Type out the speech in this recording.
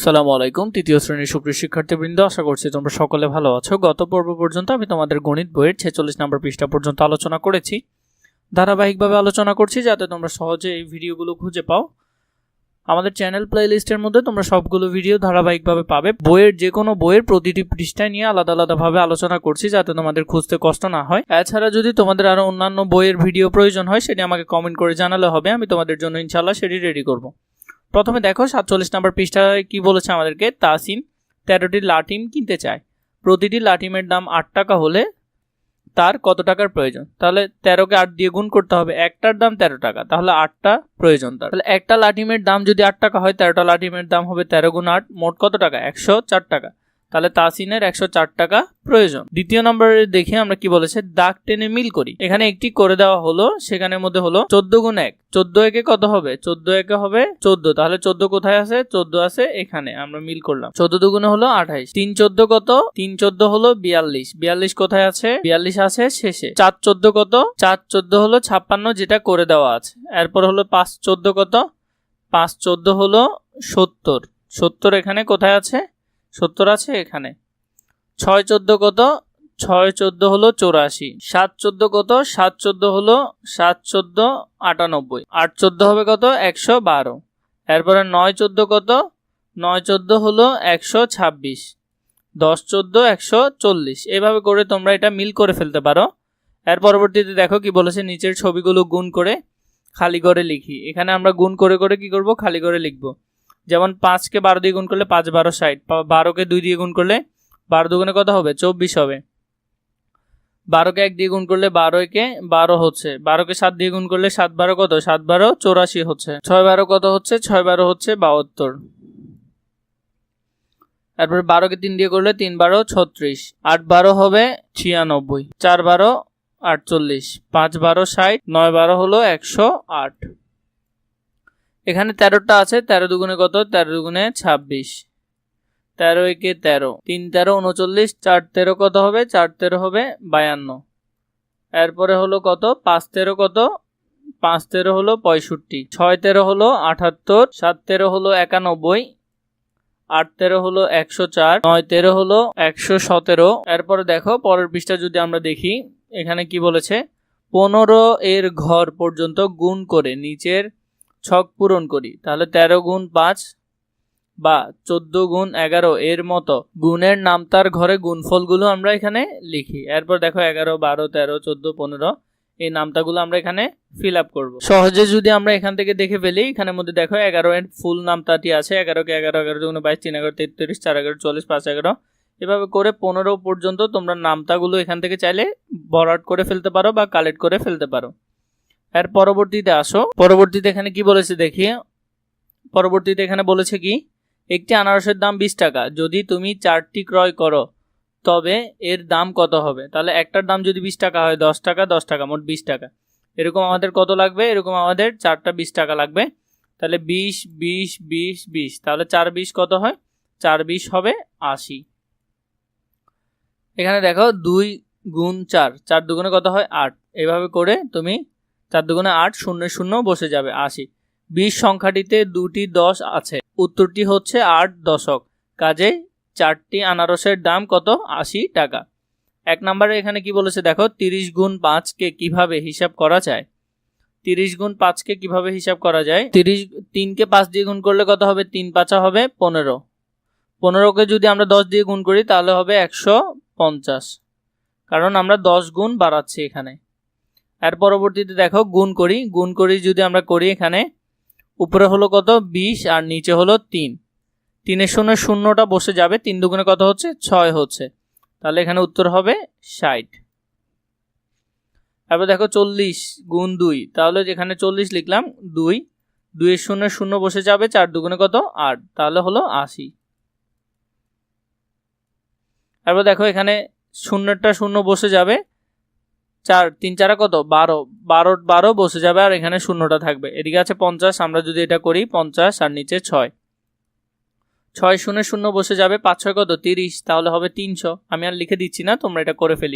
আসসালামু আলাইকুম। তৃতীয় শ্রেণীর সুপ্রিয় শিক্ষার্থীবৃন্দ, আশা করছি তোমরা সকলে ভালো আছো। গত পর্ব পর্যন্ত আমি তোমাদের গণিত বইয়ের 46 নম্বর পৃষ্ঠা পর্যন্ত আলোচনা করেছি। ধারাবাহিকভাবে আলোচনা করছি যাতে তোমরা সহজে এই ভিডিওগুলো খুঁজে পাও। আমাদের চ্যানেল প্লেলিস্টের মধ্যে তোমরা সবগুলো ভিডিও ধারাবাহিকভাবে পাবে। বইয়ের যে কোনো বইয়ের প্রতিটি পৃষ্ঠায় নিয়ে আলাদা আলাদাভাবে আলোচনা করছি যাতে তোমাদের খুঁজতে কষ্ট না হয়। এছাড়া যদি তোমাদের আরও অন্যান্য বইয়ের ভিডিও প্রয়োজন হয় সেটি আমাকে কমেন্ট করে জানালে হবে, আমি তোমাদের জন্য ইনশাআল্লাহ সেটি রেডি করব। প্রথমে দেখো 47 নম্বর পৃষ্ঠায় কি বলেছে আমাদেরকে। তাসিন 13টি লাটিম কিনতে চায়। প্রতিটি লাটিমের দাম 8 টাকা হলে তার কত টাকার প্রয়োজন? তাহলে 13কে 8 দিয়ে গুণ করতে হবে। একটার দাম 13 টাকা, তাহলে 8টা প্রয়োজন তার। তাহলে একটা লাটিমের দাম যদি 8 টাকা হয়, 13টা লাটিমের দাম হবে 13 গুণ 8, মোট কত টাকা? 104 টাকা। তাহলে তাসিনের 104 টাকা প্রয়োজন। দ্বিতীয় নম্বরে দেখি আমরা কি বলেছে, দাগ টেনে মিল করি। এখানে একটি করে দেওয়া হলো, সেখানের মধ্যে হলো 14 গুণ 1। 14 একে কত হবে? 14 একে হবে 14। তাহলে 14 কোথায় আছে? 14 আছে এখানে, আমরা মিল করলাম। 14 দুগুণে হলো 28। 3 14 কত? 3 14 হলো 42। 42 কোথায় আছে? 42 আছে শেষে। 4 14 কত? 4 14 হলো 56, যেটা করে দেওয়া আছে। এরপর হলো 5 14 কত? 5 14 হলো 70। 70 এখানে কোথায় আছে? 70 আছে এখানে। 6 14 কত? 6 14 হলো 84। 7 14 কত? 7 14 হলো 7 14 98। 8 14 হবে কত? 112। এরপরে 9 14 কত? 9 14 হলো 126। 10 14 140। এভাবে করে তোমরা এটা মিল করে ফেলতে পারো। এর পরবর্তীতে দেখো কি বলেছে, নিচের ছবিগুলো গুণ করে খালি করে লিখি। এখানে আমরা গুণ করে করে কি করব? খালি করে লিখব। যেমন 5কে 12 দিয়ে গুণ করলে 5 12 60। 12কে 2 দিয়ে গুণ করলে 12 দুগুণে কত হবে? 24 হবে। 12কে 1 দিয়ে গুণ করলে 12 একে 12 হচ্ছে। 12কে 7 দিয়ে গুণ করলে 7 12 কত? 7 12 84 হচ্ছে। 6 12 কত হচ্ছে? 6 12 হচ্ছে 72। তারপরে 12কে 3 দিয়ে করলে 3 12 36। 8 12 হবে 96। 4 12 48। 5 12 60। 9 12 হলো 108। এখানে 13টা আছে। 13 দুগুণে কত? 13 দুগুণে 26। 13 একে 13। 3 13 39। 4 13 কত হবে? 4 13 হবে 52। এরপরে হলো কত? 5 13 কত? 5 13 হলো 65। 6 13 হলো 78। 7 13 হলো 91। 8 13 হলো 104। 9 13 হলো 117। এরপরে দেখো পরের পৃষ্ঠা যদি আমরা দেখি, এখানে কি বলেছে, 15 এর ঘর পর্যন্ত গুণ করে নিচের ছক পূরণ করি। তাহলে 13 গুণ 5 বা 14 গুণ 11 এর মতো গুণের নামতার ঘরে গুণফলগুলো আমরা এখানে লিখি। এরপর দেখো 11 12 13 14 15 এই নামতাগুলো আমরা এখানে ফিল আপ করবো। সহজে যদি আমরা এখান থেকে দেখে ফেলি, এখানের মধ্যে দেখো 11 এর ফুল নামতাটি আছে। 11কে 11 11 দুগুণে 22 3 11 33 4 11 40 5 11। এভাবে করে 15 পর্যন্ত তোমরা নামতাগুলো এখান থেকে চাইলে বরাট করে ফেলতে পারো বা কালেক্ট করে ফেলতে পারো। এর পরবর্তীতে আসো, পরবর্তীতে এখানে কি বলেছে দেখি। পরবর্তীতে এখানে বলেছে কি, একটি আনারসের দাম 20 টাকা। যদি তুমি 4টি ক্রয় করো তবে এর দাম কত হবে? তাহলে একটার দাম যদি 20 টাকা হয়, 10 টাকা 10 টাকা, মোট 20 টাকা। এরকম আমাদের কত লাগবে? এরকম আমাদের 4টা 20 টাকা লাগবে। তাহলে 20 20 20 20। তাহলে 4 20 কত হয়? 4 20 হবে 80। এখানে দেখো 2 গুণ 4। 4 দুগুণে কত হয়? 8। এভাবে করে তুমি 4 দুগুণে 8, 0 0 বসে যাবে 80। 20 সংখ্যাটিতে 2টি 10 আছে। উত্তরটি হচ্ছে 8 দশক। কাজে 4টি আনারসের দাম কত? 80 টাকা। 1 নম্বরে এখানে কি বলেছে দেখো, 30 গুণ 5কে কিভাবে হিসাব করা যায়? 30 গুণ 5কে কিভাবে হিসাব করা যায়? 3কে 5 দিয়ে গুণ করলে কত হবে? 3 5 হবে 15। 15কে যদি আমরা 10 দিয়ে গুণ করি তাহলে হবে 150, কারণ আমরা 10 গুণ বাড়াচ্ছি এখানে। এর পরবর্তীতে দেখো গুণ করি। গুণ করি যদি আমরা করি, এখানে উপরে হলো কত? 20 আর নিচে হলো 3। 3-এর শূন্য শূন্যটা বসে যাবে। 3 দুগুণে কত হচ্ছে? 6 হচ্ছে। তাহলে এখানে উত্তর হবে 60। এবার দেখো 40 গুণ 2। তাহলে যেখানে 40 লিখলাম 2, 2-এর শূন্য শূন্য বসে যাবে। 4 দুগুণে কত? 8। তাহলে হলো 80। এবার দেখো এখানে শূন্যটা শূন্য বসে যাবে। 4 3 4 কত? 12, 12 12 বসে যাবে আর এখানে শূন্যটা থাকবে। এদিকে আছে 50। আমরা যদি এটা করি 50 আর নিচে 6, 6 0 0 বসে যাবে। 5 6 কত? 30। তাহলে হবে 300। আমি আর লিখে দিচ্ছি না, তোমরা এটা করে ফেলিও।